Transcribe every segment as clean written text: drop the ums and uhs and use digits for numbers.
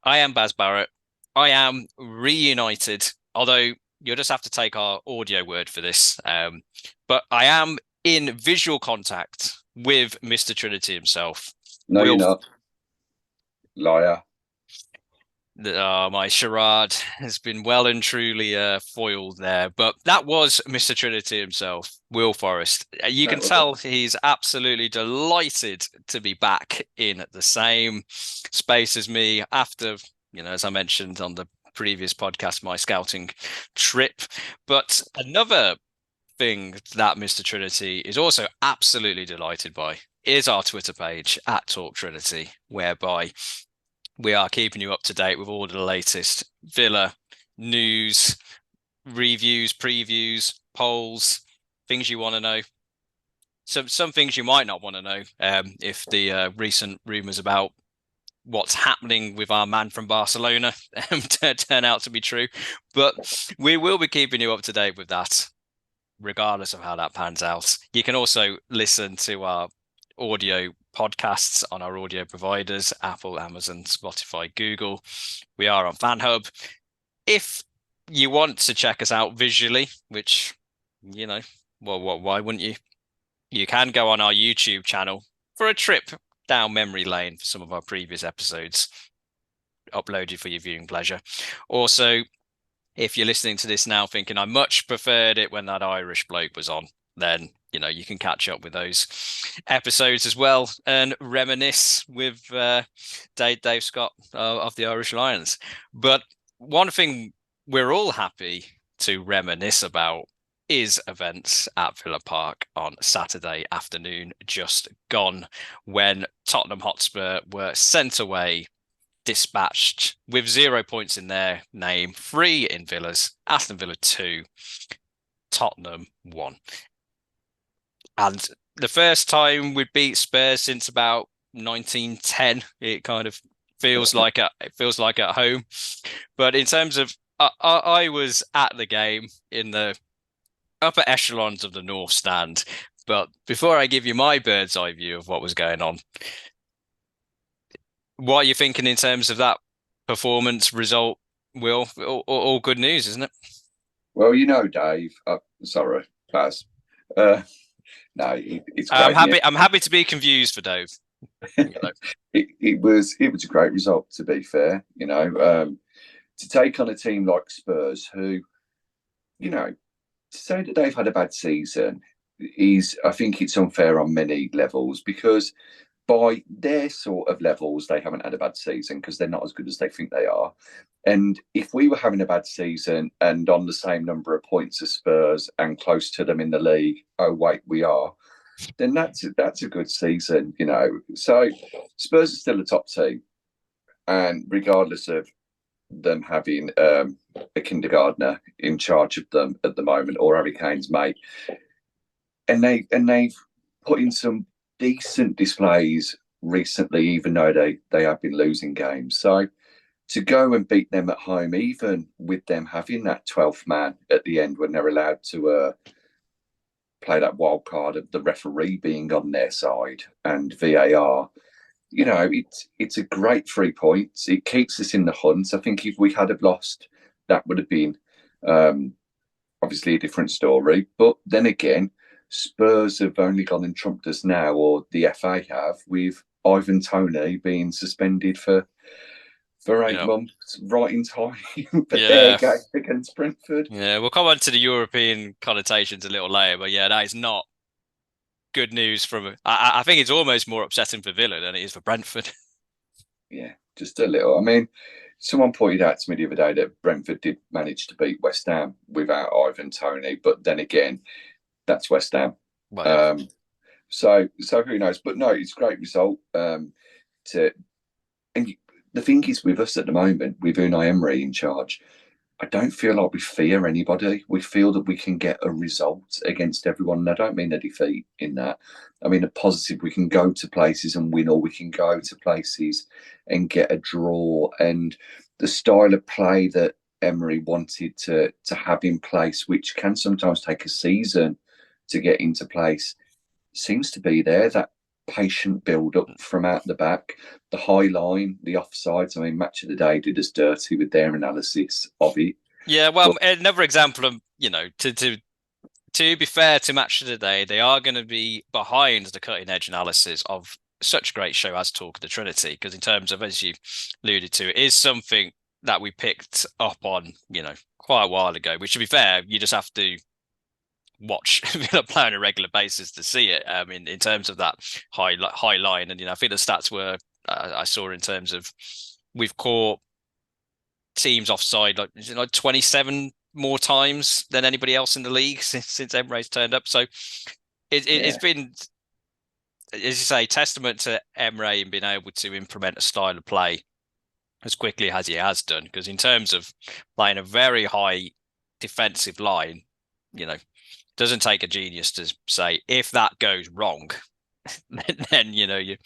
I am Baz Barrett. I am reunited, although you'll just have to take our audio word for this. But I am in visual contact with Mr. Trinity himself. No, you're Will, not. Liar. my charade has been well and truly foiled there. But that was Mr. Trinity himself, Will Forrest. You can That was it. tell he's absolutely delighted to be back in the same space as me after, as I mentioned on the previous podcast, my scouting trip. But another thing that Mr. Trinity is also absolutely delighted by is our Twitter page at Talk Trinity, whereby we are keeping you up to date with all the latest Villa news, reviews, previews, polls, things you want to know. Some things you might not want to know if the recent rumours about what's happening with our man from Barcelona turn out to be true. But we will be keeping you up to date with that, regardless of how that pans out. You can also listen to our audio podcasts on our audio providers, Apple, Amazon, Spotify, Google. We are on FanHub. If you want to check us out visually, which, why wouldn't you? You can go on our YouTube channel for a trip down memory lane for some of our previous episodes uploaded for your viewing pleasure. Also, if you're listening to this now thinking I much preferred it when that Irish bloke was on, then you can catch up with those episodes as well and reminisce with Dave Scott of the Irish Lions. But one thing we're all happy to reminisce about is events at Villa Park on Saturday afternoon just gone, when Tottenham Hotspur were sent away, dispatched with 0 points in their name, 3 in Villa's, Aston Villa 2, Tottenham 1. And the first time we beat Spurs since about 1910, it kind of it feels like at home. But in terms of, I was at the game in the upper echelons of the North Stand. But before I give you my bird's eye view of what was going on, what are you thinking in terms of that performance result, Will? All good news, isn't it? Well, Dave. Sorry, Baz. Uh, no, it's great news. I'm happy to be confused for Dave. You know. It was a great result. To be fair, to take on a team like Spurs, who, to say that they've had a bad season is, I think, it's unfair on many levels, because by their sort of levels, they haven't had a bad season because they're not as good as they think they are. And if we were having a bad season and on the same number of points as Spurs and close to them in the league, oh wait, we are, then that's a good season. So Spurs are still a top team, and regardless of them having a kindergartner in charge of them at the moment, or Harry Kane's mate, they've put in some decent displays recently, even though they have been losing games. So to go and beat them at home, even with them having that 12th man at the end when they're allowed to play that wild card of the referee being on their side and VAR, it's a great 3 points. It keeps us in the hunt. I think if we had have lost, that would have been obviously a different story. But then again, Spurs have only gone and trumped us now, or the FA have, with Ivan Toney being suspended for 8 months, right in time for their Yeah. game against Brentford. Yeah. We'll come on to the European connotations a little later, but yeah, that is not good news from. I think it's almost more upsetting for Villa than it is for Brentford. Yeah, just a little. I mean, someone pointed out to me the other day that Brentford did manage to beat West Ham without Ivan Toney, but then again, that's West Ham. Well, yeah. So who knows? But no, it's a great result. To and the thing is, with us at the moment, with Unai Emery in charge, I don't feel like we fear anybody. We feel that we can get a result against everyone. And I don't mean a defeat in that. I mean a positive. We can go to places and win, or we can go to places and get a draw. And the style of play that Emery wanted to have in place, which can sometimes take a season to get into place, seems to be there. That patient build up from out the back, the high line, the offsides. I mean, Match of the Day did us dirty with their analysis of it. Yeah, well, But another example of, to be fair to Match of the Day, they are going to be behind the cutting edge analysis of such a great show as Talk of the Trinity, because in terms of, as you alluded to, it is something that we picked up on, quite a while ago, which to be fair, you just have to watch Villa play on a regular basis to see it. I mean, in terms of that high line, and I think the stats were I saw in terms of we've caught teams offside like 27 more times than anybody else in the league since Emre's turned up. So it's been, as you say, testament to Emre and being able to implement a style of play as quickly as he has done. Because in terms of playing a very high defensive line, doesn't take a genius to say if that goes wrong, then you're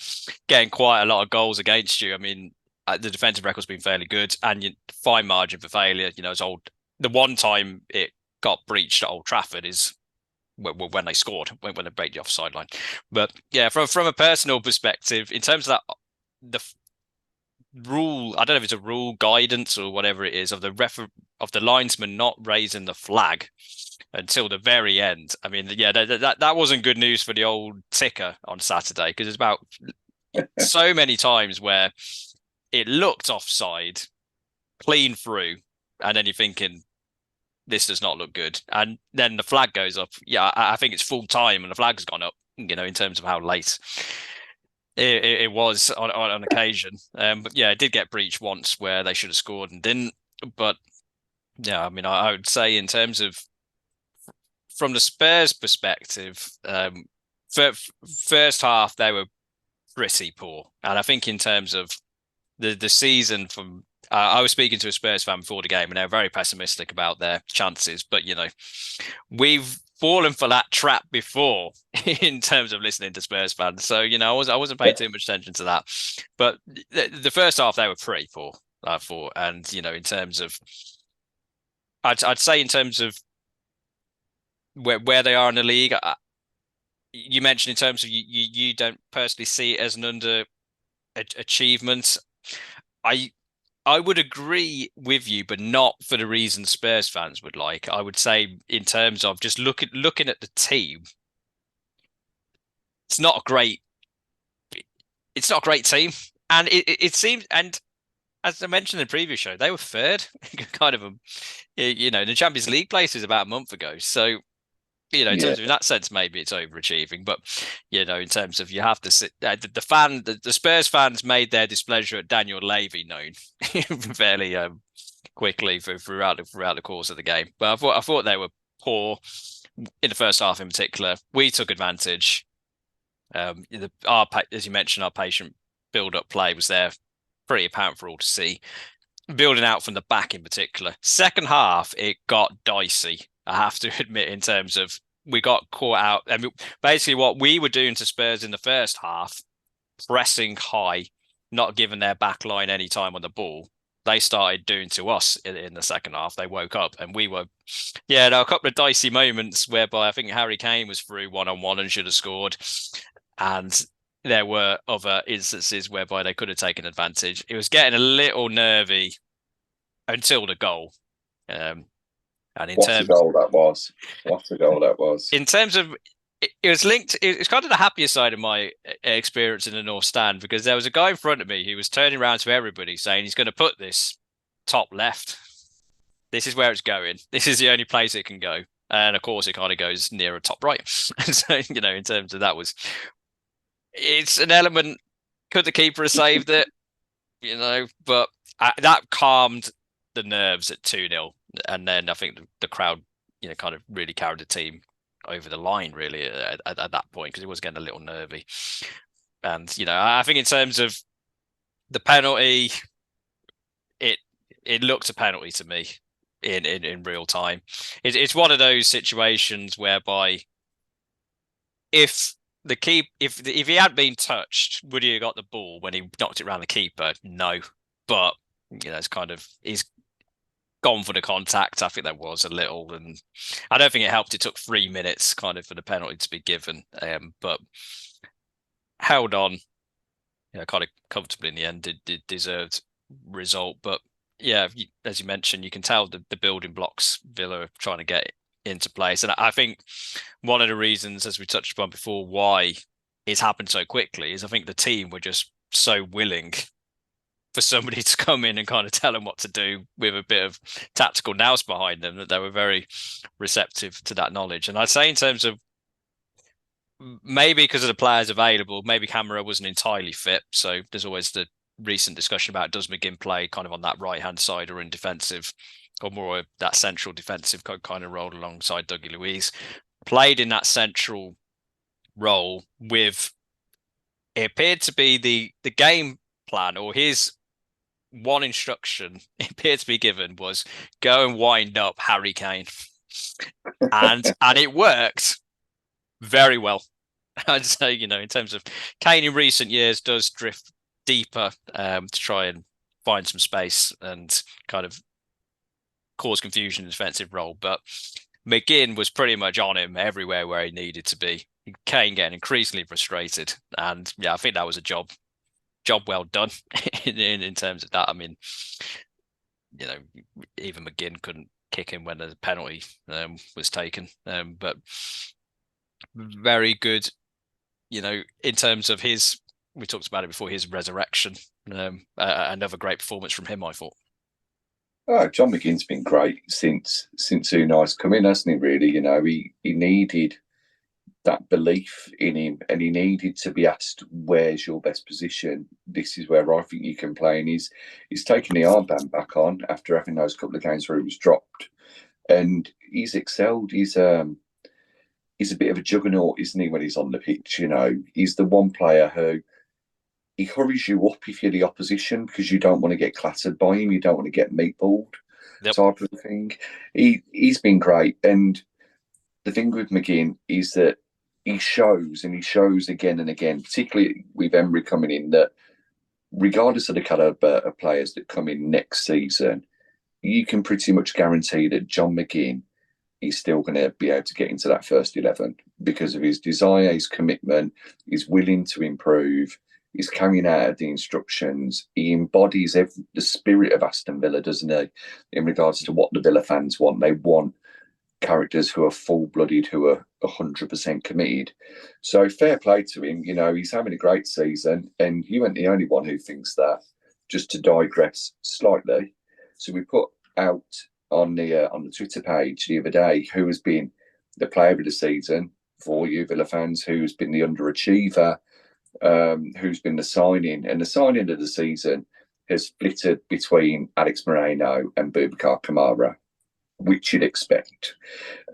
getting quite a lot of goals against you. I mean, the defensive record's been fairly good, and you fine margin for failure. As the one time it got breached at Old Trafford is when they scored, when they break the offside line. But yeah, from a personal perspective, in terms of that, the rule, I don't know if it's a rule guidance or whatever it is of the linesman not raising the flag until the very end. I mean, yeah, that wasn't good news for the old ticker on Saturday, because there's about so many times where it looked offside, clean through, and then you're thinking, this does not look good. And then the flag goes up. Yeah, I think it's full time and the flag's gone up, in terms of how late it was on occasion. But yeah, it did get breached once where they should have scored and didn't. But yeah, I mean, I would say in terms of from the Spurs perspective, first half they were pretty poor, and I think in terms of the season from. I was speaking to a Spurs fan before the game, and they were very pessimistic about their chances. But we've fallen for that trap before in terms of listening to Spurs fans. So I wasn't paying too much attention to that. But the first half they were pretty poor, I thought, and in terms of, I'd say in terms of where they are in the league. You mentioned in terms of you don't personally see it as an achievement. I would agree with you, but not for the reasons Spurs fans would like. I would say in terms of just looking at the team, it's not a great team, and it seems. And as I mentioned in the previous show, they were third, kind of the Champions League places about a month ago. So in terms of in that sense, maybe it's overachieving, but in terms of you have to sit. The Spurs fans made their displeasure at Daniel Levy known fairly quickly throughout the course of the game. But I thought they were poor in the first half in particular. We took advantage. As you mentioned, our patient build-up play was there, pretty apparent for all to see. Building out from the back in particular. Second half, it got dicey. I have to admit, in terms of we got caught out. I mean, basically what we were doing to Spurs in the first half, pressing high, not giving their back line any time on the ball, they started doing to us in the second half. They woke up and we were, there were a couple of dicey moments whereby I think Harry Kane was through one-on-one and should have scored. And there were other instances whereby they could have taken advantage. It was getting a little nervy until the goal. And what a goal that was! What a goal that was! In terms of, it was linked. It's kind of the happier side of my experience in the North Stand, because there was a guy in front of me who was turning around to everybody saying he's going to put this top left. This is where it's going. This is the only place it can go. And of course, it kind of goes near a top right. So in terms of that it's an element. Could the keeper have saved it? But that calmed the nerves at 2-0. And then I think the crowd, kind of really carried the team over the line, really, at that point, because it was getting a little nervy. And, I think in terms of the penalty, it looks a penalty to me in real time. It's one of those situations whereby if he had been touched, would he have got the ball when he knocked it around the keeper? No. But, it's kind of, he's gone for the contact. I think there was a little, and I don't think it helped. It took 3 minutes kind of for the penalty to be given. But held on, kind of comfortably in the end. Did deserved result, but yeah, as you mentioned, you can tell the building blocks Villa are trying to get into place, and I think one of the reasons, as we touched upon before, why it's happened so quickly is I think the team were just so willing for somebody to come in and kind of tell them what to do with a bit of tactical nous behind them, that they were very receptive to that knowledge. And I'd say in terms of maybe because of the players available, maybe Camera wasn't entirely fit. So there's always the recent discussion about does McGinn play kind of on that right hand side or in defensive or more that central defensive kind of role alongside Dougie Luiz. Played in that central role with it appeared to be the game plan or his one instruction it appeared to be given was go and wind up Harry Kane. And it worked very well. I'd say, in terms of Kane in recent years does drift deeper to try and find some space and kind of cause confusion in the defensive role. But McGinn was pretty much on him everywhere where he needed to be. Kane getting increasingly frustrated. And yeah, I think that was a job well done in terms of that. I mean, even McGinn couldn't kick him when the penalty was taken. But very good, in terms of we talked about it before, his resurrection. Another great performance from him, I thought. Oh, John McGinn's been great since Unai's come in, hasn't he? Really, he needed that belief in him, and he needed to be asked, "Where's your best position? This is where I think you can play." And he's taken the armband back on after having those couple of games where he was dropped, and he's excelled. He's a bit of a juggernaut, isn't he? When he's on the pitch, he's the one player who he hurries you up if you're the opposition because you don't want to get clattered by him, you don't want to get meatballed, type of thing. He's been great, and the thing with McGinn is that he shows again and again, particularly with Emery coming in, that regardless of the caliber of players that come in next season, you can pretty much guarantee that John McGinn is still going to be able to get into that first 11 because of his desire, his commitment, he's willing to improve, he's carrying out the instructions, he embodies the spirit of Aston Villa, doesn't he, in regards to what the Villa fans want. They want characters who are full-blooded, who are 100% committed. So fair play to him. He's having a great season, and you weren't the only one who thinks that. Just to digress slightly, so we put out on the Twitter page the other day who has been the player of the season for you Villa fans, who's been the underachiever, who's been the signing, and the signing of the season has splitted between Alex Moreno and Boubacar Kamara, which you'd expect.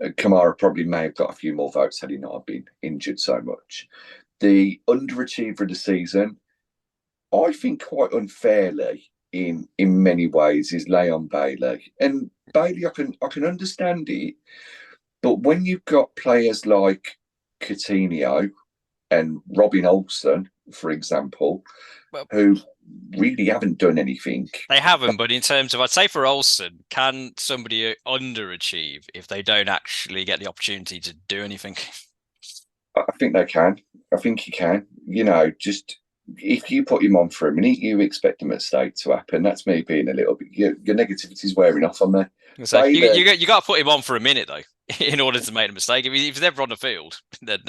Kamara probably may have got a few more votes had he not been injured so much. The underachiever of the season, I think quite unfairly in many ways, is Leon Bailey. And Bailey, I can understand it, but when you've got players like Coutinho and Robin Olsen, for example, who really haven't done anything. They haven't, but in terms of, I'd say for Olsen, can somebody underachieve if they don't actually get the opportunity to do anything? I think they can. I think he can. Just if you put him on for a minute, you expect a mistake to happen. That's me being a little bit. Your negativity's wearing off on me. So you got to put him on for a minute though, in order to make a mistake. If he's never on the field, then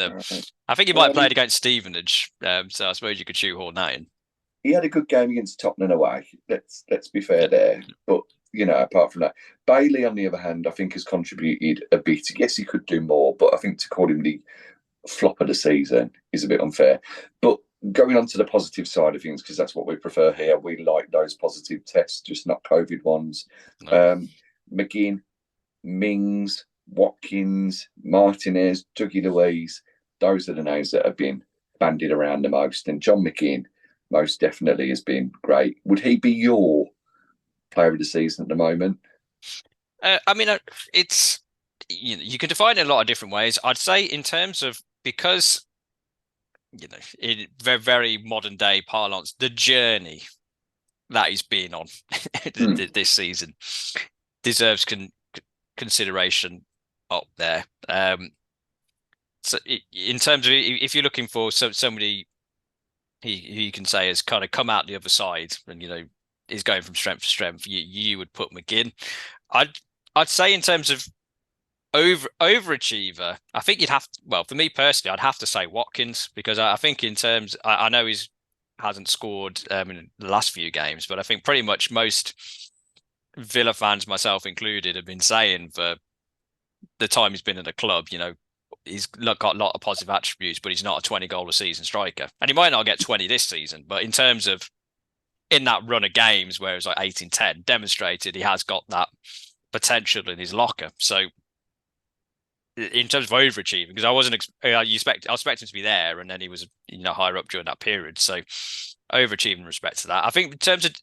I think he might have played against Stevenage. So I suppose you could shoehorn that in. He had a good game against Tottenham away. Let's be fair there. But apart from that, Bailey, on the other hand, I think has contributed a bit. Yes, he could do more, but I think to call him the flop of the season is a bit unfair. But going on to the positive side of things, because that's what we prefer here. We like those positive tests, just not COVID ones. No. McGinn, Mings, Watkins, Martinez, Dougie Luiz, those are the names that have been bandied around the most. And John McGinn most definitely has been great. Would he be your player of the season at the moment? I mean, it's you can define it in a lot of different ways. I'd say in terms of, because in very, very modern day parlance, the journey that he's been on this season deserves consideration up there. So in terms of, if you're looking for somebody he can say has kind of come out the other side and is going from strength to strength. You would put McGinn. I'd I'd say in terms of overachiever, I think you'd have to, well, for me personally, I'd have to say Watkins, because I think in terms, I know he's hasn't scored in the last few games, but I think pretty much most Villa fans, myself included, have been saying for the time he's been in the club, he's got a lot of positive attributes, but he's not a 20 goal a season striker. And he might not get 20 this season, but in terms of in that run of games where it was like 18-10, demonstrated he has got that potential in his locker. So in terms of overachieving, because I wasn't, I expect him to be there, and then he was, higher up during that period. So overachieving in respect to that. I think in terms of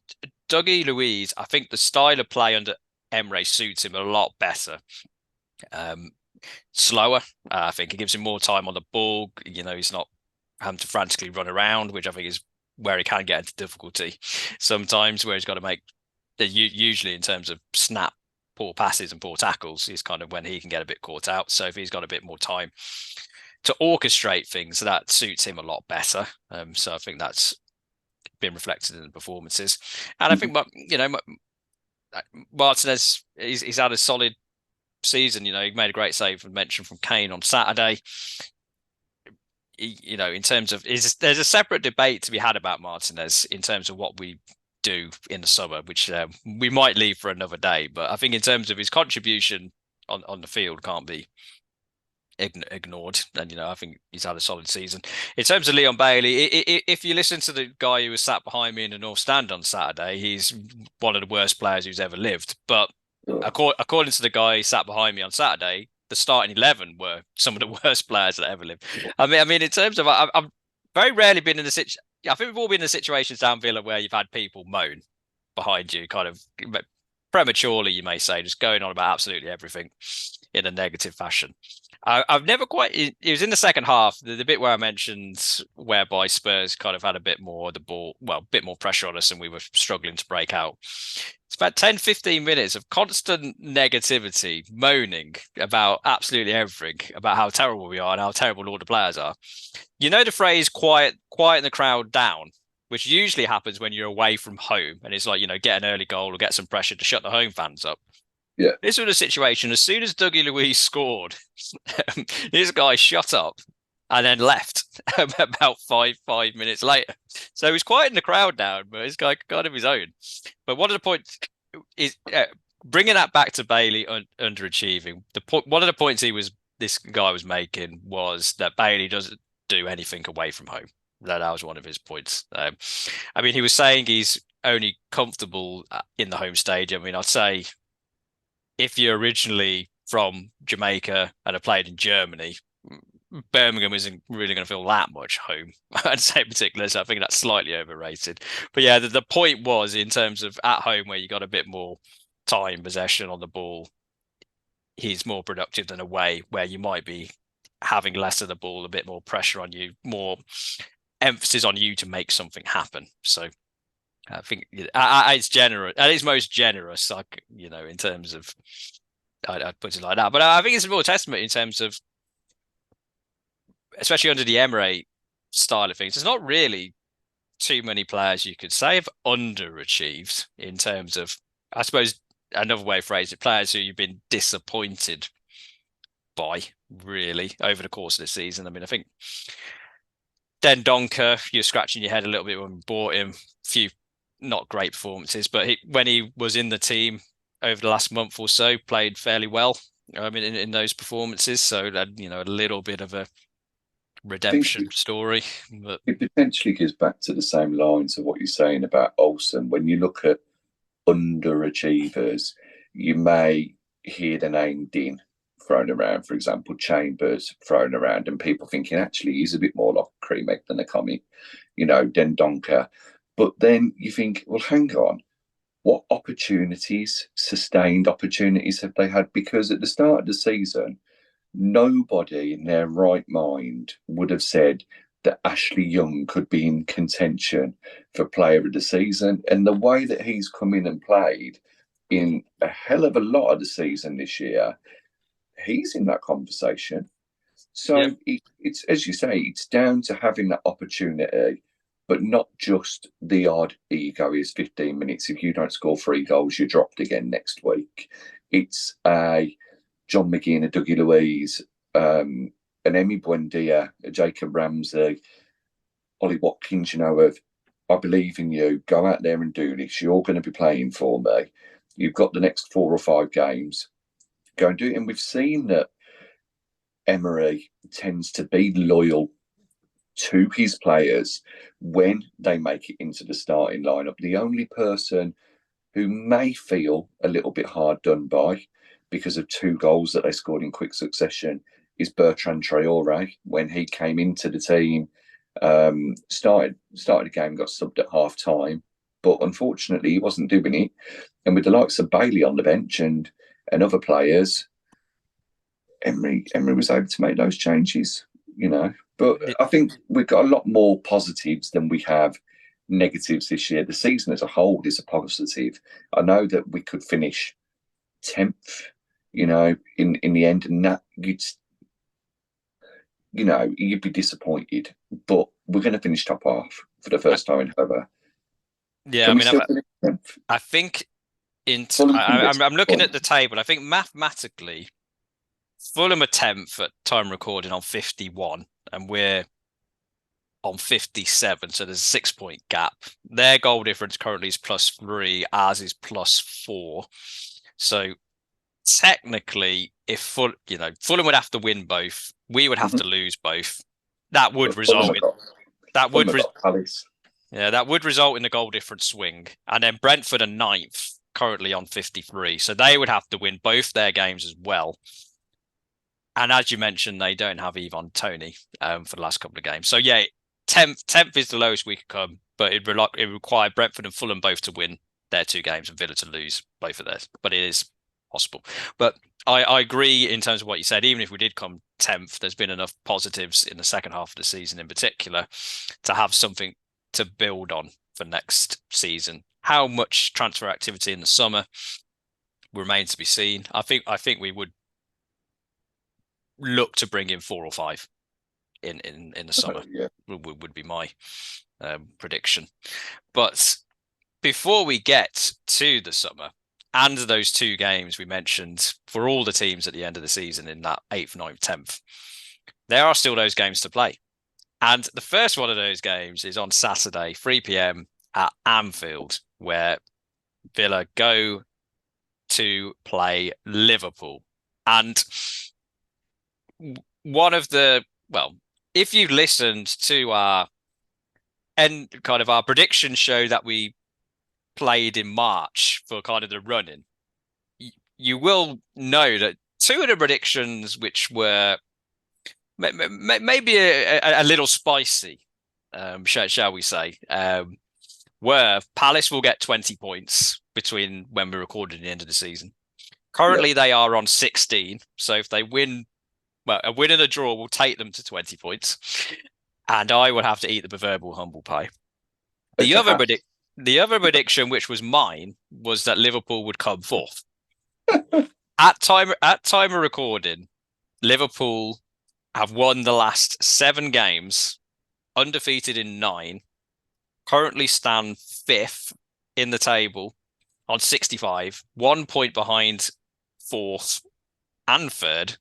Dougie Luiz, I think the style of play under Emre suits him a lot better. Slower. I think it gives him more time on the ball. He's not having to frantically run around, which I think is where he can get into difficulty sometimes, where he's got to make, usually in terms of snap, poor passes and poor tackles is kind of when he can get a bit caught out. So if he's got a bit more time to orchestrate things, that suits him a lot better. So I think that's been reflected in the performances. And I think, Martinez, he's had a solid season. He made a great save and mention from Kane on Saturday. In terms of, there's a separate debate to be had about Martinez in terms of what we do in the summer, which we might leave for another day. But I think in terms of his contribution on the field can't be ignored. And, I think he's had a solid season. In terms of Leon Bailey, if you listen to the guy who was sat behind me in the North Stand on Saturday, he's one of the worst players who's ever lived. But according to the guy who sat behind me on Saturday, the starting 11 were some of the worst players that ever lived. I mean, in terms of, I've very rarely been in a situation. I think we've all been in situations down Villa where you've had people moan behind you, kind of prematurely, you may say, just going on about absolutely everything in a negative fashion. I've never quite. It was in the second half, the bit where I mentioned whereby Spurs kind of had a bit more the ball, well, a bit more pressure on us, and we were struggling to break out. It's about 10-15 minutes of constant negativity, moaning about absolutely everything, about how terrible we are and how terrible all the players are. The phrase quieten the crowd down, which usually happens when you're away from home, and it's like, get an early goal or get some pressure to shut the home fans up. Yeah. This was a situation, as soon as Dougie Luiz scored, this guy shut up and then left about five minutes later. So he's quieting the crowd down, but he's kind of his own. But one of the points is bringing that back to Bailey underachieving. One of the points this guy was making was that Bailey doesn't do anything away from home. That was one of his points. I mean, he was saying he's only comfortable in the home stadium. I mean, I'd say if you're originally from Jamaica and have played in Germany, Birmingham isn't really going to feel that much home, I'd say in particular. So I think that's slightly overrated. But yeah, the point was in terms of at home where you got a bit more time, possession on the ball, he's more productive than away where you might be having less of the ball, a bit more pressure on you, more emphasis on you to make something happen. So I think it's generous. At its most generous, like, in terms of, I'd put it like that. But I think it's a real testament in terms of, especially under the Emre style of things, there's not really too many players you could say have underachieved in terms of, I suppose, another way of phrasing it, players who you've been disappointed by, really, over the course of the season. I mean, I think Dendoncker, you're scratching your head a little bit when we bought him. Few not great performances, but when he was in the team over the last month or so, played fairly well. I mean, in those performances, so that a little bit of a redemption story. But it potentially goes back to the same lines of what you're saying about Olsen. When you look at underachievers, you may hear the name Dean thrown around, for example, Chambers thrown around, and people thinking actually he's a bit more like a cream egg than a commie, Dendoncker. But then you think, well, hang on, what opportunities, sustained opportunities have they had? Because at the start of the season, nobody in their right mind would have said that Ashley Young could be in contention for player of the season. And the way that he's come in and played in a hell of a lot of the season this year, he's in that conversation. So it's, as you say, it's down to having that opportunity, but not just the odd, here you go, here's 15 minutes. If you don't score 3 goals, you're dropped again next week. It's a John McGinn, a Dougie Louise, an Emi Buendia, a Jacob Ramsey, Ollie Watkins, of I believe in you. Go out there and do this. You're going to be playing for me. You've got the next 4 or 5 games. Go and do it. And we've seen that Emery tends to be loyal to his players when they make it into the starting lineup. The only person who may feel a little bit hard done by because of 2 goals that they scored in quick succession is Bertrand Traore. When he came into the team, started the game, got subbed at half time, but unfortunately he wasn't doing it. And with the likes of Bailey on the bench and other players, Emery was able to make those changes, But I think we've got a lot more positives than we have negatives this year. The season as a whole is a positive. I know that we could finish 10th, in the end, and that you'd be disappointed. But we're going to finish top half for the first time in ever. Yeah, I think I'm looking at the table. I think mathematically, Fulham are 10th at time recording on 51, and we're on 57, so there's a 6-point gap. Their goal difference currently is +3, ours is +4. So technically, if Fulham would have to win both, we would have to lose both. That would result in that would result in a goal difference swing. And then Brentford are 9th, currently on 53, so they would have to win both their games as well. And as you mentioned, they don't have Ivan Toney for the last couple of games. So yeah, 10th is the lowest we could come, but it required Brentford and Fulham both to win their 2 games and Villa to lose both of theirs. But it is possible. But I agree in terms of what you said. Even if we did come 10th, there's been enough positives in the second half of the season in particular to have something to build on for next season. How much transfer activity in the summer remains to be seen. I think we would look to bring in 4 or 5 in the summer. Yeah. would be my prediction. But before we get to the summer and those 2 games we mentioned for all the teams at the end of the season in that 8th, 9th, 10th, there are still those games to play. And the first one of those games is on Saturday, 3 p.m. at Anfield, where Villa go to play Liverpool. And one of the, if you listened to our prediction show that we played in March for kind of the running, you will know that 2 of the predictions, which were maybe a little spicy, shall we say, were Palace will get 20 points between when we recorded at the end of the season. Currently, They are on 16. So if they win, a win and a draw will take them to 20 points. And I would have to eat the proverbial humble pie. The other prediction, which was mine, was that Liverpool would come 4th. At time of recording, Liverpool have won the last 7 games, undefeated in 9, currently stand 5th in the table on 65, 1 point behind 4th and 3rd,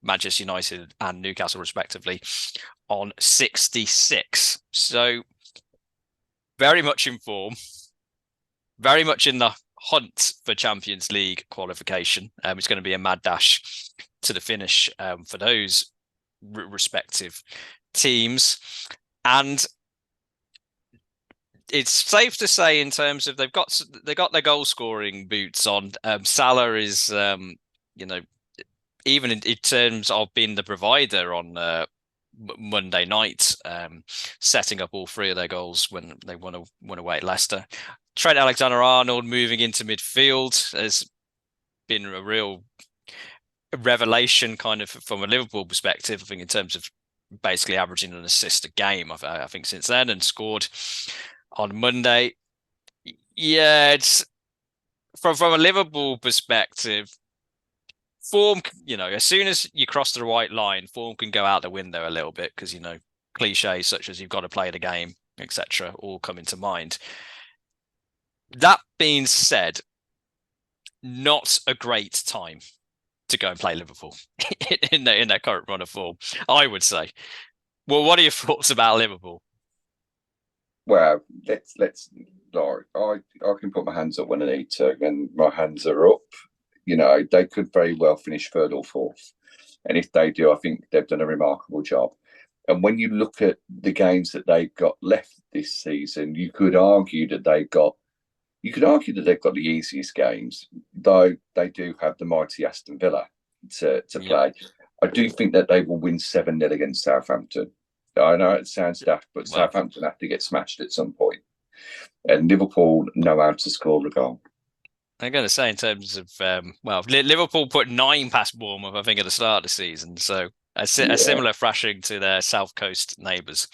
Manchester United and Newcastle respectively, on 66. So very much in form, very much in the hunt for Champions League qualification. It's going to be a mad dash to the finish for those respective teams. And it's safe to say, in terms of they got their goal scoring boots on. Salah is, even in terms of being the provider on Monday night, setting up all 3 of their goals when they won away at Leicester. Trent Alexander-Arnold moving into midfield has been a real revelation, kind of from a Liverpool perspective. I think in terms of basically averaging an assist a game, I think since then, and scored on Monday. Yeah, it's from a Liverpool perspective, form, as soon as you cross the white line, form can go out the window a little bit because, cliches such as you've got to play the game etc., all coming to mind. That being said, not a great time to go and play Liverpool in their current run of form, I would say. Well, what are your thoughts about Liverpool? Well, let's like I can put my hands up when I need to, and my hands are up. You know, they could very well finish third or fourth, and if they do, I think they've done a remarkable job. And when you look at the games that they've got left this season, you could argue that they've got the easiest games, though they do have the mighty Aston Villa to play. I do think that they will win 7-0 against Southampton. I know it sounds daft, but Southampton have to get smashed at some point. And Liverpool know how to score a goal. I'm going to say in terms of, Liverpool put 9 past Bournemouth, I think, at the start of the season. So a similar thrashing to their South Coast neighbours.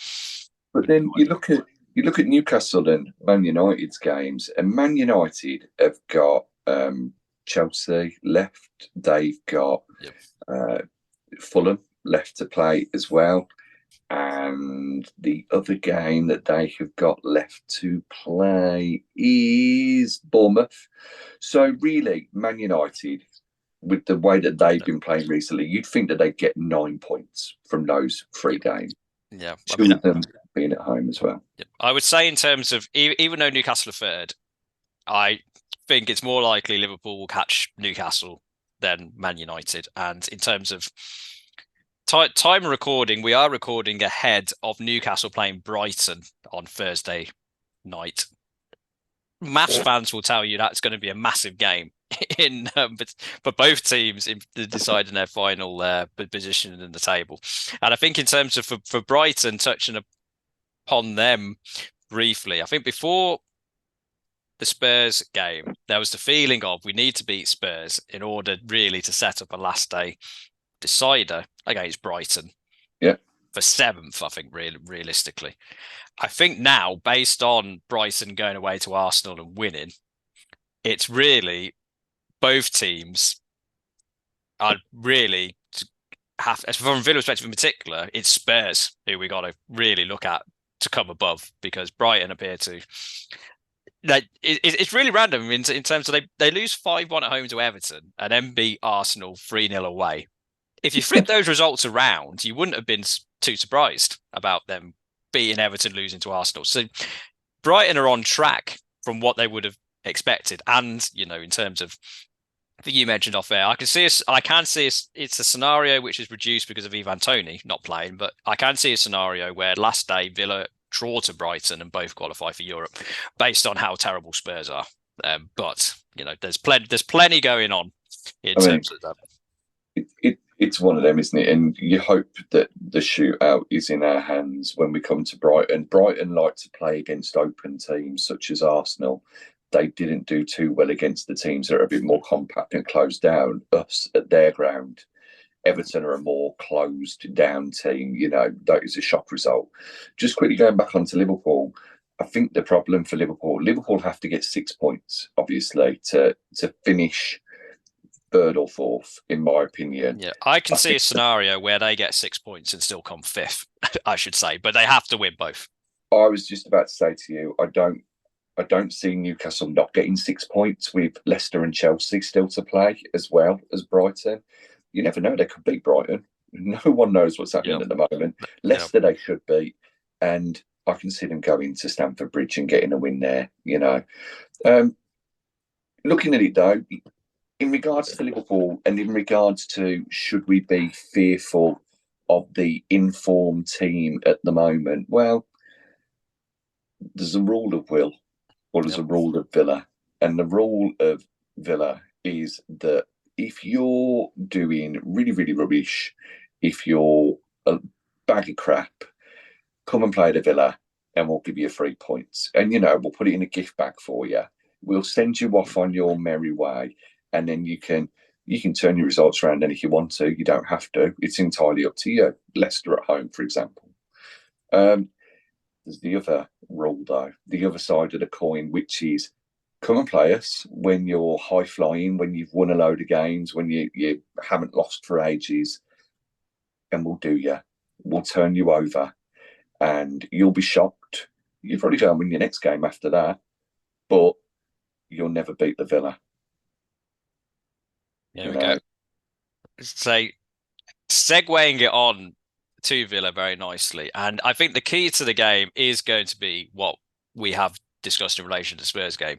But then you look at Newcastle and Man United's games, and Man United have got Chelsea left. They've got Fulham left to play as well. And the other game that they have got left to play is Bournemouth. So really, Man United, with the way that they've been playing recently, you'd think that they'd get 9 points from those 3 games. Yeah, two of them being at home as well. I would say in terms of, even though Newcastle are third, I think it's more likely Liverpool will catch Newcastle than Man United. And in terms of time recording, we are recording ahead of Newcastle playing Brighton on Thursday night. Maths fans will tell you that's going to be a massive game for both teams in deciding their final position in the table. And I think in terms of for Brighton, touching upon them briefly, I think before the Spurs game, there was the feeling of we need to beat Spurs in order really to set up a last day decider against Brighton. Yeah. For 7th, I think, realistically. I think now, based on Brighton going away to Arsenal and winning, it's really both teams are really have, from Villa's perspective in particular, it's Spurs who we got to really look at to come above, because Brighton appear to. It's really random in terms of they lose 5-1 at home to Everton and then beat Arsenal 3-0 away. If you flip those results around, you wouldn't have been too surprised about them beating Everton, losing to Arsenal. So Brighton are on track from what they would have expected. And, in terms of, I think you mentioned off air, I can see it's a scenario which is reduced because of Ivan Toney not playing, but I can see a scenario where last day Villa draw to Brighton and both qualify for Europe based on how terrible Spurs are. But, there's plenty going on in terms of that. It's one of them, isn't it? And you hope that the shootout is in our hands when we come to Brighton. Brighton like to play against open teams such as Arsenal. They didn't do too well against the teams that are a bit more compact and closed down. Us at their ground, Everton are a more closed down team. That is a shock result. Just quickly going back onto Liverpool, I think the problem for Liverpool have to get 6 points, obviously, to finish 3rd or 4th, in my opinion. Yeah, I can see a scenario where they get 6 points and still come 5th, I should say, but they have to win both. I was just about to say to you, I don't see Newcastle not getting 6 points with Leicester and Chelsea still to play, as well as Brighton. You never know, they could beat Brighton. No one knows what's happening at the moment. Leicester they should beat, and I can see them going to Stamford Bridge and getting a win there. Looking at it though, in regards to Liverpool and in regards to should we be fearful of the informed team at the moment, well, there's a rule of Will, or there's a rule of Villa. And the rule of Villa is that if you're doing really, really rubbish, if you're a bag of crap, come and play the Villa and we'll give you 3 points. And, we'll put it in a gift bag for you. We'll send you off on your merry way. And then you can turn your results around. And if you want to, you don't have to. It's entirely up to you. Leicester at home, for example. There's the other rule, though, the other side of the coin, which is come and play us when you're high flying, when you've won a load of games, when you haven't lost for ages, and we'll do you. We'll turn you over, and you'll be shocked. you've probably go and win your next game after that, but you'll never beat the Villa. There we go. So segueing it on to Villa very nicely. And I think the key to the game is going to be what we have discussed in relation to Spurs game,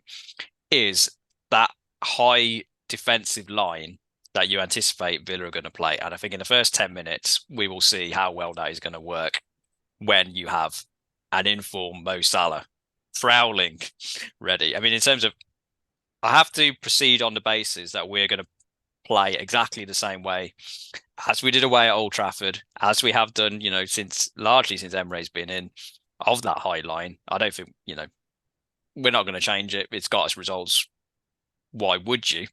is that high defensive line that you anticipate Villa are going to play. And I think in the first 10 minutes, we will see how well that is going to work when you have an informed Mo Salah prowling ready. I mean, in terms of, I have to proceed on the basis that we're going to play exactly the same way as we did away at Old Trafford, as we have done, largely since Emre's been in, of that high line. I don't think, we're not going to change it. It's got us results. Why would you?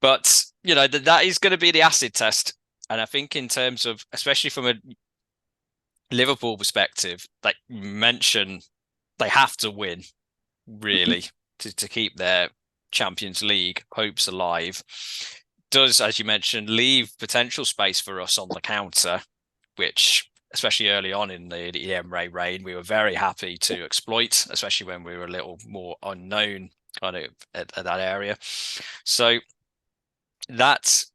But, that is going to be the acid test. And I think in terms of, especially from a Liverpool perspective, like you mentioned, they have to win, really, to keep their Champions League hopes alive. Does, as you mentioned, leave potential space for us on the counter, which, especially early on in the Emre reign, we were very happy to exploit, especially when we were a little more unknown kind of at that area. So that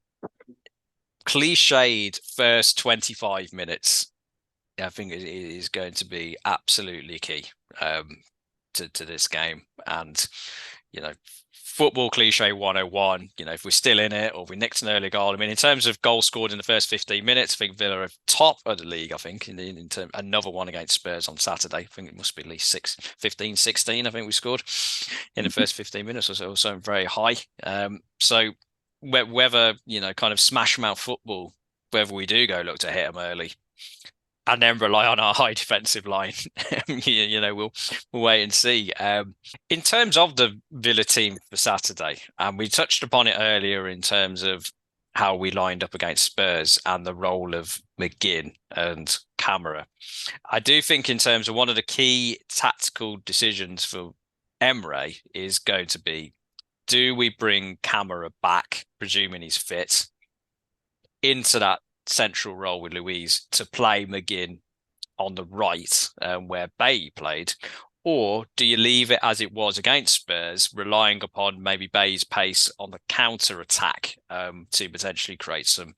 cliched first 25 minutes, I think it is going to be absolutely key to this game. And, football cliche 101, if we're still in it or we nicked an early goal. I mean, in terms of goals scored in the first 15 minutes, I think Villa are top of the league, I think, in terms, another one against Spurs on Saturday. I think it must be at least 15, 16, I think we scored in the first 15 minutes or so very high. So whether, kind of smash mouth football, whether we do go look to hit them early, and then rely on our high defensive line. We'll wait and see. In terms of the Villa team for Saturday, and we touched upon it earlier in terms of how we lined up against Spurs and the role of McGinn and Camara. I do think in terms of one of the key tactical decisions for Emre is going to be, do we bring Camara back, presuming he's fit, into that central role with Luiz to play McGinn on the right, where Bailly played, or do you leave it as it was against Spurs, relying upon maybe Bailly's pace on the counter attack to potentially create some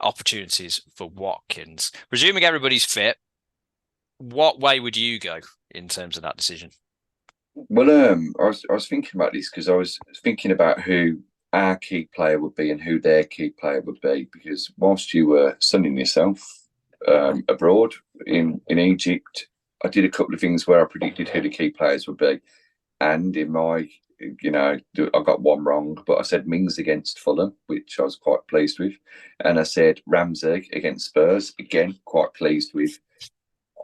opportunities for Watkins? Presuming everybody's fit, what way would you go in terms of that decision? Well, I was thinking about this because I was thinking about who our key player would be and who their key player would be, because whilst you were sunning yourself abroad in Egypt, I did a couple of things where I predicted who the key players would be, and in my, I got one wrong, but I said Mings against Fulham, which I was quite pleased with, and I said Ramsey against Spurs, again quite pleased with.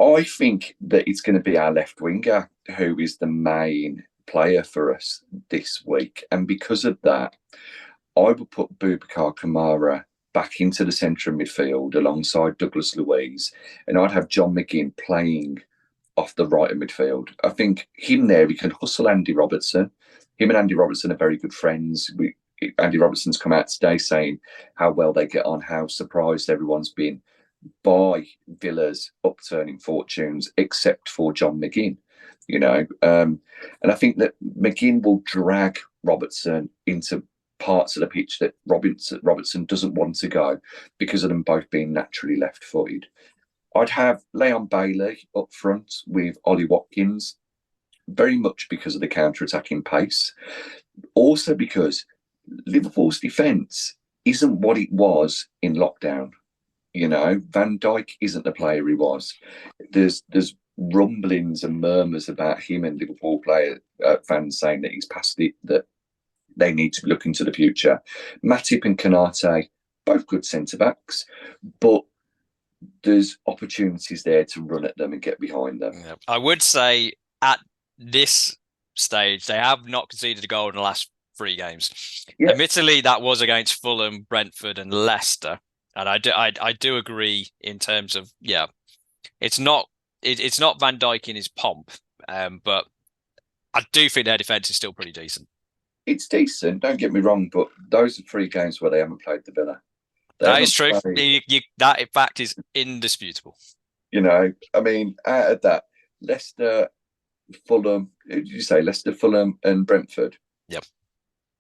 I think that it's going to be our left winger who is the main player for us this week, and because of that, I would put Boubacar Kamara back into the centre of midfield alongside Douglas Luiz, and I'd have John McGinn playing off the right of midfield. I think him there, we can hustle Andy Robertson. Him and Andy Robertson are very good friends. Andy Robertson's come out today saying how well they get on, how surprised everyone's been by Villa's upturning fortunes, except for John McGinn. And I think that McGinn will drag Robertson into parts of the pitch that Robertson doesn't want to go because of them both being naturally left-footed. I'd have Leon Bailey up front with Ollie Watkins, very much because of the counter-attacking pace. Also because Liverpool's defence isn't what it was in lockdown. Van Dijk isn't the player he was. There's rumblings and murmurs about him and Liverpool fans saying that he's past it, that they need to be looking to the future. Matip and Kanate, both good centre-backs, but there's opportunities there to run at them and get behind them. Yeah. I would say at this stage, they have not conceded a goal in the last 3 games. Yeah. Admittedly, that was against Fulham, Brentford and Leicester. And I do agree in terms of, it's not Van Dijk in his pomp, but I do think their defence is still pretty decent. It's decent, don't get me wrong, but those are 3 games where they haven't played the Villa. That is true. That, in fact, is indisputable. I mean, out of that, Leicester, Fulham. Who did you say? Leicester, Fulham, and Brentford. Yep.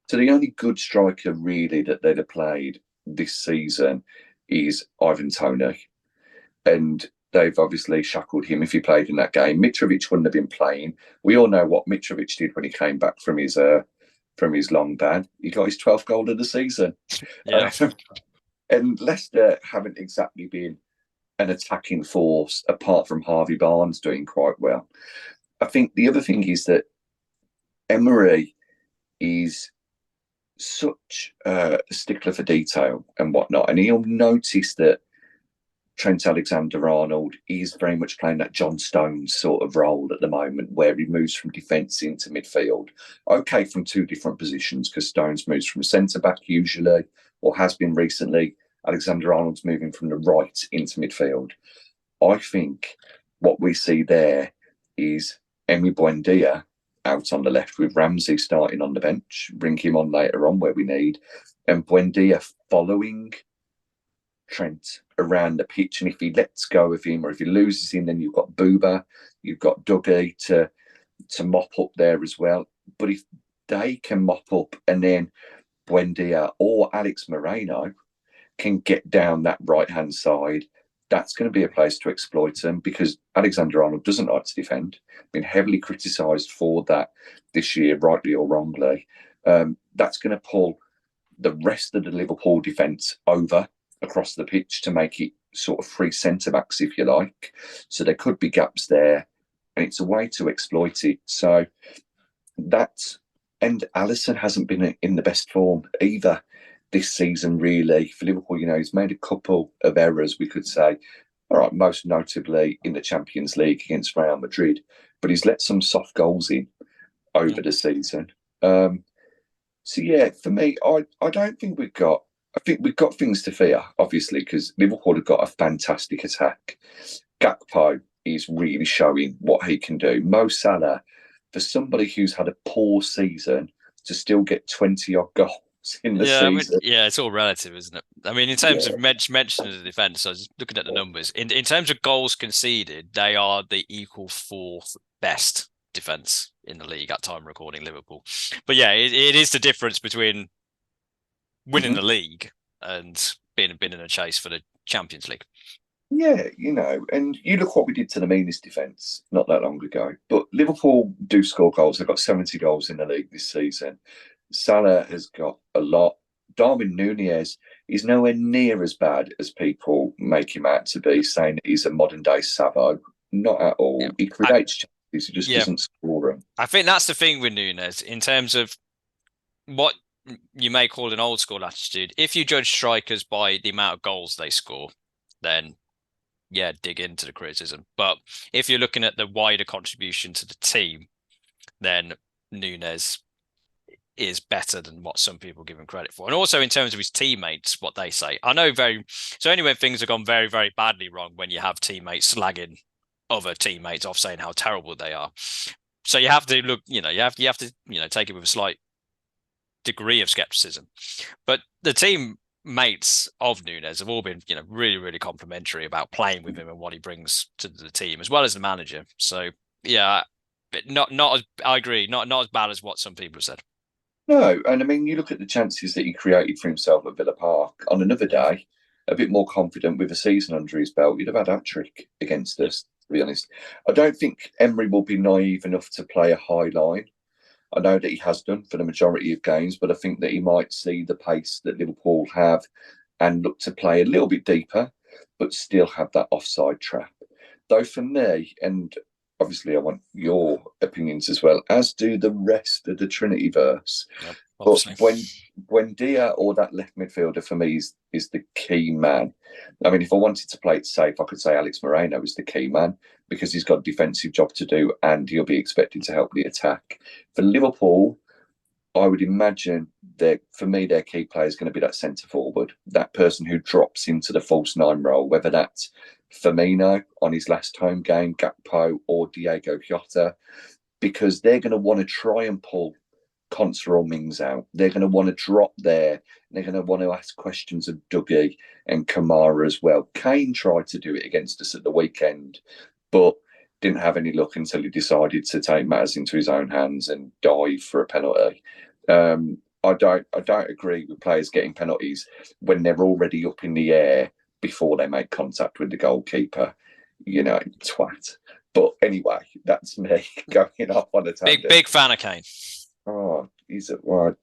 So the only good striker really that they'd have played this season is Ivan Toney, and they've obviously shackled him if he played in that game. Mitrovic wouldn't have been playing. We all know what Mitrovic did when he came back from his long ban. He got his 12th goal of the season. Yeah. And Leicester haven't exactly been an attacking force apart from Harvey Barnes doing quite well. I think the other thing is that Emery is such a stickler for detail and whatnot, and he'll notice that Trent Alexander-Arnold is very much playing that John Stones sort of role at the moment, where he moves from defence into midfield. Okay, from two different positions, because Stones moves from centre-back usually, or has been recently. Alexander-Arnold's moving from the right into midfield. I think what we see there is Emi Buendia out on the left with Ramsey starting on the bench, bring him on later on where we need, and Buendia following Trent around the pitch. And if he lets go of him or if he loses him, then you've got Booba, you've got Dougie to mop up there as well. But if they can mop up and then Buendia or Alex Moreno can get down that right-hand side, that's going to be a place to exploit them, because Alexander-Arnold doesn't like to defend. Been heavily criticised for that this year, rightly or wrongly. That's going to pull the rest of the Liverpool defence over across the pitch to make it sort of three centre-backs, if you like. So there could be gaps there, and it's a way to exploit it. So that's... And Alisson hasn't been in the best form either this season, really, for Liverpool. You know, he's made a couple of errors, we could say. All right, most notably in the Champions League against Real Madrid, but he's let some soft goals in over the season. So yeah, for me, I don't think we've got... I think we've got things to fear, obviously, because Liverpool have got a fantastic attack. Gakpo is really showing what he can do. Mo Salah, for somebody who's had a poor season, to still get 20-odd goals in the season. I mean, it's all relative, isn't it? I mean, in terms of mentioning the defence, I was looking at the numbers. In terms of goals conceded, they are the equal fourth best defence in the league at time recording, Liverpool. But yeah, it is the difference between winning the league and being in a chase for the Champions League. Yeah, you know, and you look what we did to the meanest defence not that long ago. But Liverpool do score goals. They've got 70 goals in the league this season. Salah has got a lot. Darwin Núñez is nowhere near as bad as people make him out to be, saying that he's a modern-day Savo. Not at all. Yeah. He creates chances, he just doesn't score them. I think that's the thing with Núñez, in terms of what you may call an old-school attitude. If you judge strikers by the amount of goals they score, then yeah, dig into the criticism. But if you're looking at the wider contribution to the team, then Núñez is better than what some people give him credit for. And also in terms of his teammates, what they say. I know so only when things have gone very, very badly wrong, when you have teammates slagging other teammates off, saying how terrible they are. So you have to look, you have to, take it with a slight degree of skepticism. But the teammates of Núñez have all been, really, really complimentary about playing with him and what he brings to the team, as well as the manager. So yeah, not as I agree, not as bad as what some people have said. No, and I mean, you look at the chances that he created for himself at Villa Park. On another day, a bit more confident with a season under his belt, he'd have had a hat-trick against us, to be honest. I don't think Emery will be naive enough to play a high line. I know that he has done for the majority of games, but I think that he might see the pace that Liverpool have and look to play a little bit deeper, but still have that offside trap. Though for me, and obviously I want your opinions as well, as do the rest of the Trinity verse. Yep, but when Dia or that left midfielder for me is the key man. I mean, if I wanted to play it safe, I could say Alex Moreno is the key man, because he's got a defensive job to do and he'll be expected to help the attack. For Liverpool, I would imagine that for me, their key player is going to be that centre forward, that person who drops into the false nine role, whether that's Firmino on his last home game, Gakpo, or Diego Jota, because they're going to want to try and pull Konsa or Mings out. They're going to want to drop there. And they're going to want to ask questions of Dougie and Kamara as well. Kane tried to do it against us at the weekend, but didn't have any luck until he decided to take matters into his own hands and dive for a penalty. I don't agree with players getting penalties when they're already up in the air before they make contact with the goalkeeper. Twat. But anyway, that's me going off on a tangent. Big fan of Kane. Oh, he's well,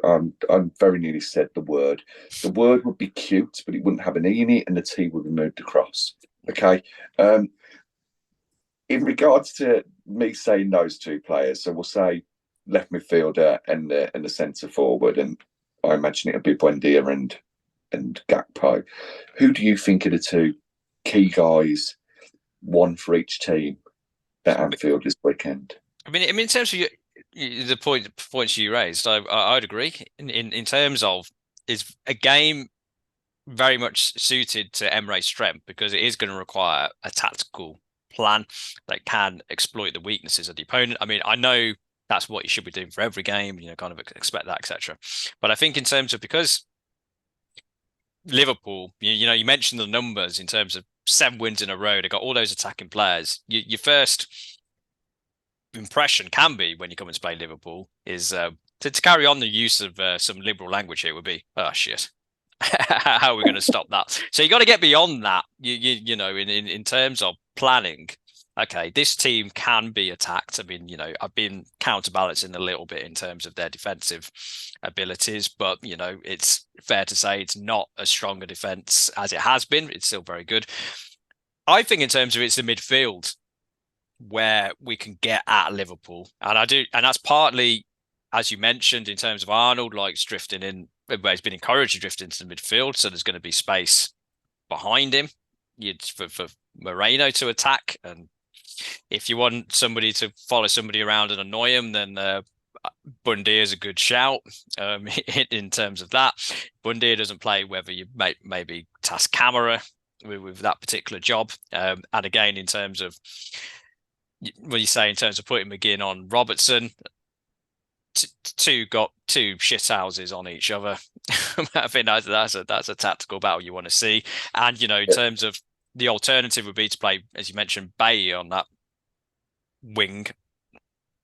I'm very nearly said the word. The word would be cute, but it wouldn't have an E in it, and the T would be moved across. Okay. In regards to me saying those two players, so we'll say left midfielder and the centre forward, and I imagine it'll be Buendia and Gakpo. Who do you think are the two key guys, one for each team, at Anfield this weekend? I mean, in terms of the points you raised, I'd agree. In terms of, is a game very much suited to Emre's strength, because it is going to require a tactical plan that can exploit the weaknesses of the opponent. I mean, I know that's what you should be doing for every game, kind of expect that, etc. But I think in terms of, because Liverpool, you mentioned the numbers in terms of 7 wins in a row, they got all those attacking players. Your first impression can be, when you come and play Liverpool, is to carry on the use of some liberal language here would be, oh shit, how are we going to stop that? So you got to get beyond that. In terms of planning, okay, this team can be attacked. I mean, I've been counterbalancing a little bit in terms of their defensive abilities, but it's fair to say it's not as strong a defense as it has been. It's still very good. I think in terms of it's the midfield where we can get at Liverpool, and that's partly, as you mentioned, in terms of Arnold likes drifting in, where he's been encouraged to drift into the midfield, so there's going to be space behind him for Moreno to attack. And if you want somebody to follow somebody around and annoy him, then Buendia is a good shout in terms of that. Buendia doesn't play, whether you maybe task Camera with that particular job. And again, in terms of what you say, in terms of putting McGinn on Robertson, got two shit houses on each other. I think that's a tactical battle you want to see. And in terms of the alternative would be to play, as you mentioned, Bailly on that wing.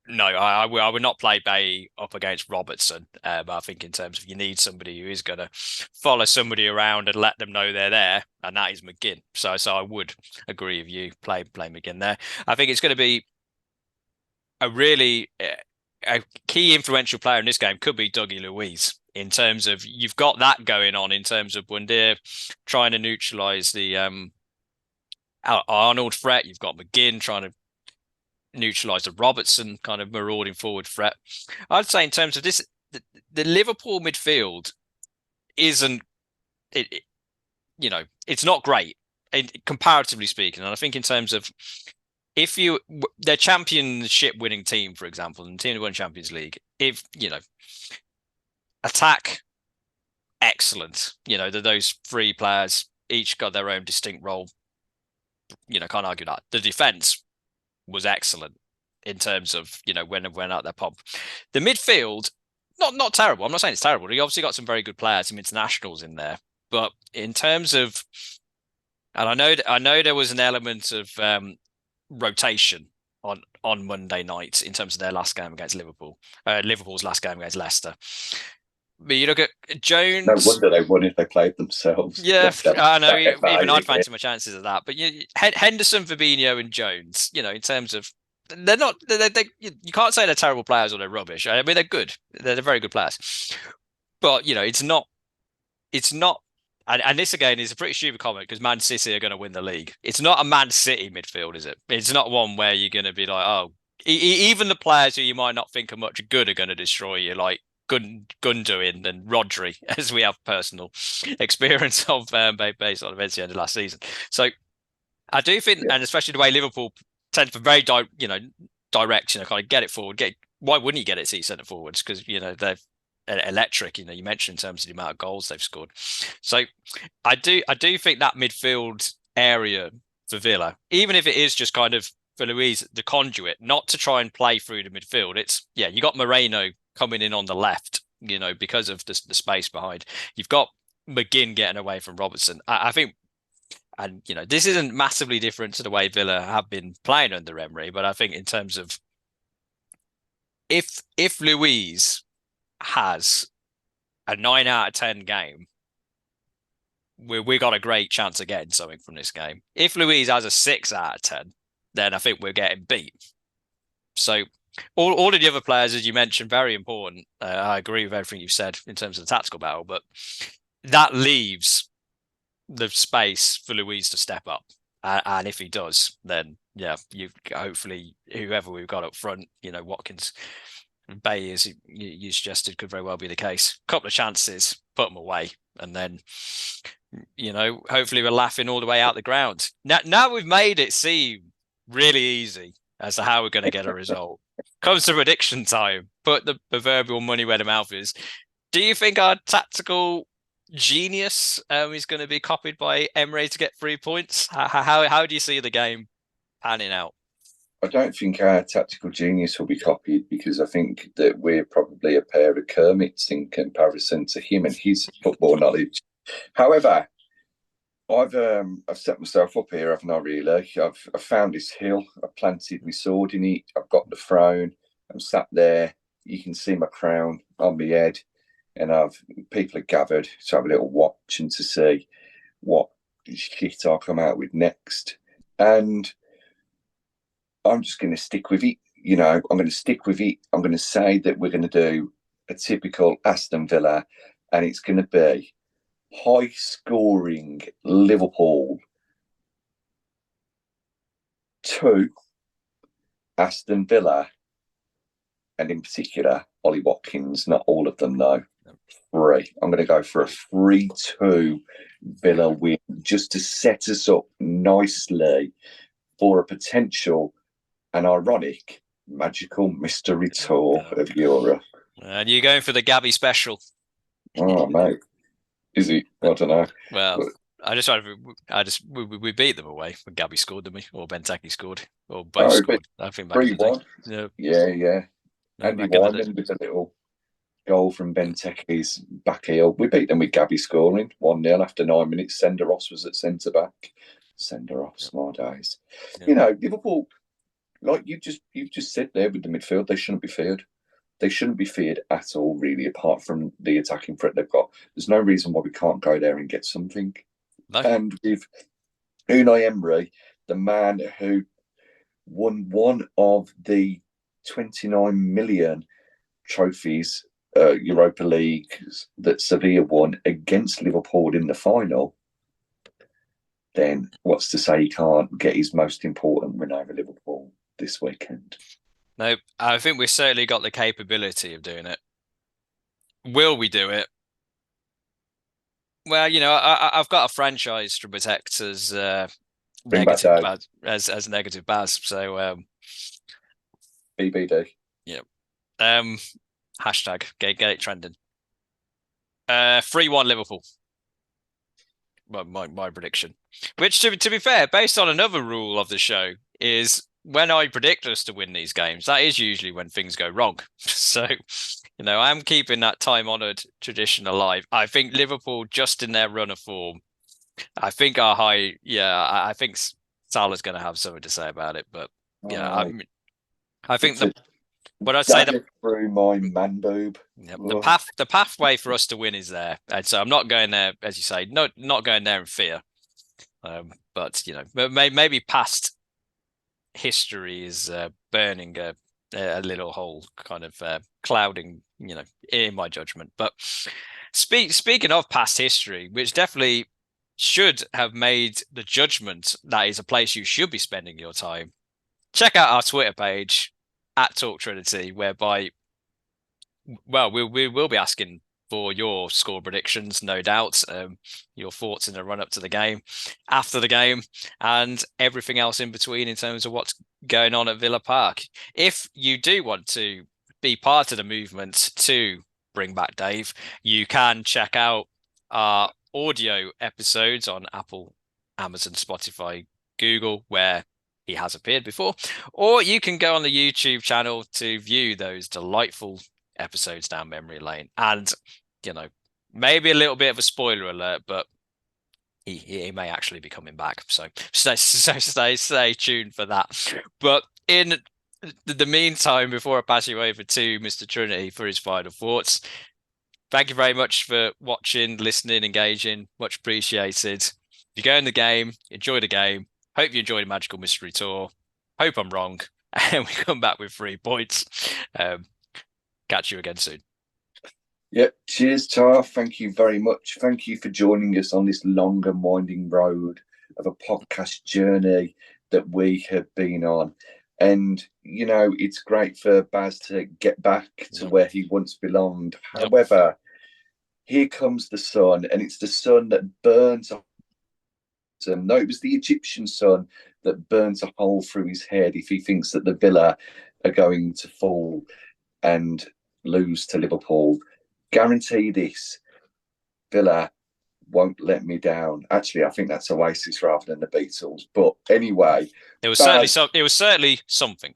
No, I would not play Bailly up against Robertson. I think in terms of, you need somebody who is going to follow somebody around and let them know they're there, and that is McGinn. So I would agree with you. Play McGinn there. I think it's going to be a really a key influential player in this game could be Dougie Luiz, in terms of, you've got that going on in terms of Buendia trying to neutralise the Arnold threat. You've got McGinn trying to neutralise the Robertson kind of marauding forward threat. I'd say in terms of this, the Liverpool midfield isn't it's not great, comparatively speaking. And I think in terms of, if their championship winning team, for example, and the team that won Champions League, if attack, excellent. Those 3 players each got their own distinct role. Can't argue that. The defense was excellent in terms of when out their pump. The midfield, not terrible. I'm not saying it's terrible. You obviously got some very good players, some internationals in there, but in terms of, and I know there was an element of rotation on Monday night in terms of their last game against Liverpool, Liverpool's last game against Leicester. But you look at Jones. No wonder they won if they played themselves. Yeah, I know. Even I'd fancy my chances of that. But Henderson, Fabinho, and Jones. In terms of, they're not. You can't say they're terrible players or they're rubbish. I mean, they're good. They're very good players. But it's not. It's not. And this again is a pretty stupid comment, because Man City are going to win the league. It's not a Man City midfield, is it? It's not one where you're going to be like, oh, even the players who you might not think are much good are going to destroy you, like Gundogan and Rodri, as we have personal experience of based on events at the end of last season. So I do think, and especially the way Liverpool tend to be very direct, kind of get it forward. Why wouldn't you get it to your centre forwards? Because they're electric. You mentioned in terms of the amount of goals they've scored. So I do think that midfield area for Villa, even if it is just kind of for Luiz, the conduit, not to try and play through the midfield. It's you got Moreno coming in on the left, because of the space behind. You've got McGinn getting away from Robertson. I think and this isn't massively different to the way Villa have been playing under Emery, but I think in terms of if Luiz has a 9 out of 10 game, we got a great chance of getting something from this game. If Luiz has a 6 out of 10, then I think we're getting beat. So all of the other players, as you mentioned, very important. I agree with everything you said in terms of the tactical battle, but that leaves the space for Luiz to step up. And if he does, then yeah, you hopefully whoever we've got up front, Watkins, Bay, as you suggested, could very well be the case. Couple of chances, put them away, and then hopefully we're laughing all the way out the ground. Now we've made it seem really easy as to how we're going to get a result. Comes to prediction time. Put the proverbial money where the mouth is. Do you think our tactical genius is going to be copied by Emery to get 3 points? How do you see the game panning out? I don't think our tactical genius will be copied, because I think that we're probably a pair of Kermits in comparison to him and his football knowledge. However, I've set myself up here, haven't I? Really, I've found this hill. I've planted my sword in it. I've got the throne. I'm sat there. You can see my crown on my head, and people are gathered to have a little watch and to see what shit I'll come out with next. And I'm just going to stick with it. I'm going to stick with it. I'm going to say that we're going to do a typical Aston Villa, and it's going to be high-scoring Liverpool 2, Aston Villa, and in particular, Ollie Watkins, not all of them though, 3. I'm going to go for a 3-2 Villa win, just to set us up nicely for a potential and ironic magical mystery tour of Europe. And you're going for the Gabby special. Oh, mate. Is he? I don't know. Well, we beat them away when Gabby scored, didn't we? Or Benteke scored, or both scored. I think back 3-1. Yeah. Andy Wyman with a little goal from Benteke's back heel. We beat them with Gabby scoring 1-0 after 9 minutes. Senderos was at centre back. Senderos, my days. Yeah. Liverpool, like you've just said there with the midfield, they shouldn't be feared. They shouldn't be feared at all, really, apart from the attacking threat they've got. There's no reason why we can't go there and get something. No. And with Unai Emery, the man who won one of the 29 million trophies, Europa League, that Sevilla won against Liverpool in the final, then what's to say he can't get his most important win over Liverpool this weekend? No, I think we've certainly got the capability of doing it. Will we do it? Well, I've got a franchise to protect as negative Baz, as negative Baz. So BBD. Yeah. Hashtag get it trending. 3-1 Liverpool. My prediction. Which, to be fair, based on another rule of the show, is when I predict us to win these games, that is usually when things go wrong. So, I'm keeping that time-honoured tradition alive. I think Liverpool, just in their run of form, I think I think Salah's going to have something to say about it. But I think but I'd say that through my man boob. The pathway for us to win is there, and so I'm not going there, as you say, not going there in fear. But maybe past history is burning a little hole, kind of clouding, in my judgment. But speaking of past history, which definitely should have made the judgment that is a place you should be spending your time, check out our Twitter page at Talk Trinity, whereby, well, we will be asking for your score predictions, no doubt, your thoughts in the run up to the game, after the game, and everything else in between in terms of what's going on at Villa Park. If you do want to be part of the movement to bring back Dave, you can check out our audio episodes on Apple, Amazon, Spotify, Google, where he has appeared before, or you can go on the YouTube channel to view those delightful episodes down memory lane. And maybe a little bit of a spoiler alert, but he may actually be coming back. So stay tuned for that. But in the meantime, before I pass you over to Mr. Trinity for his final thoughts, thank you very much for watching, listening, engaging. Much appreciated. If you go in the game, enjoy the game. Hope you enjoy the Magical Mystery Tour. Hope I'm wrong. And we come back with 3 points. Catch you again soon. Yep. Cheers, Tar. Thank you very much. Thank you for joining us on this long and winding road of a podcast journey that we have been on. And, you know, it's great for Baz to get back to where he once belonged. However, here comes the sun, and it's the sun that burns a no, it was the Egyptian sun that burns a hole through his head if he thinks that the Villa are going to fall and lose to Liverpool. Guarantee this, Villa won't let me down. Actually, I think that's Oasis rather than the Beatles. But anyway, it was certainly something.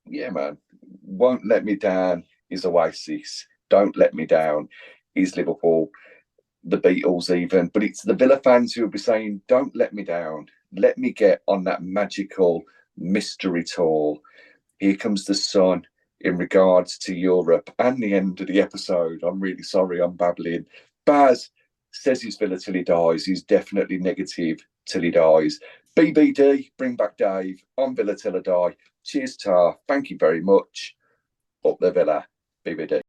Yeah, man. Won't let me down is Oasis. Don't let me down is Liverpool, the Beatles even. But it's the Villa fans who will be saying, don't let me down. Let me get on that magical mystery tour. Here comes the sun in regards to Europe and the end of the episode. I'm really sorry, I'm babbling. Baz says he's Villa till he dies. He's definitely negative till he dies. BBD, bring back Dave. I'm Villa till I die. Cheers, Tar. Thank you very much. Up the Villa. BBD.